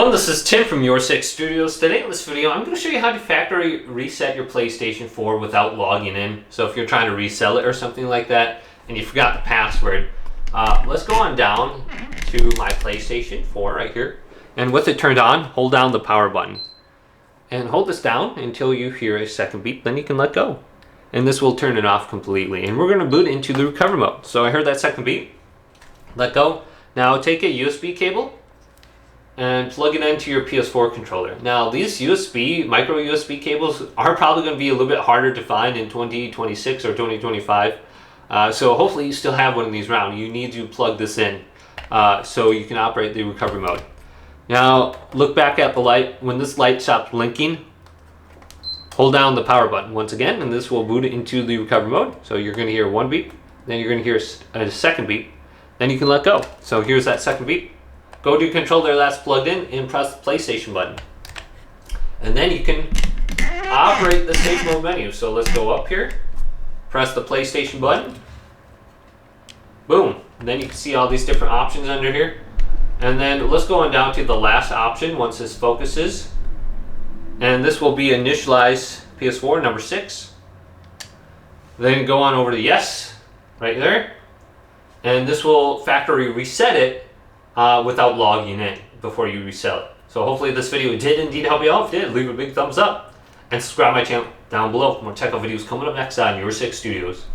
Everyone, this is Tim from Your 6 Studios. Today in this video, I'm going to show you how to factory reset your PlayStation 4 without logging in. So if you're trying to resell it or something like that, and you forgot the password, let's go on down to my PlayStation 4 right here. And with it turned on, hold down the power button. And hold this down until you hear a second beep, then you can let go. And this will turn it off completely. And we're going to boot into the recovery mode. So I heard that second beep. Let go. Now take a USB cable and plug it into your PS4 controller. Now these micro USB cables are probably going to be a little bit harder to find in 2026 or 2025. So hopefully you still have one of these around. You need to plug this in so you can operate the recovery mode. Now look back at the light. When this light stops blinking, hold down the power button once again, and this will boot it into the recovery mode. So you're going to hear one beep, then you're going to hear a second beep, then you can let go. So here's that second beep. Go to your controller that's plugged in and press the PlayStation button. And then you can operate the safe mode menu. So let's go up here, press the PlayStation button. Boom. And then you can see all these different options under here. And then let's go on down to the last option once this focuses. And this will be initialize PS4 number 6. Then go on over to yes, right there. And this will factory reset it without logging in before you resell it. So hopefully this video did indeed help you out. If it did, leave a big thumbs up and subscribe my channel down below for more technical videos coming up next on Your 6 Studios.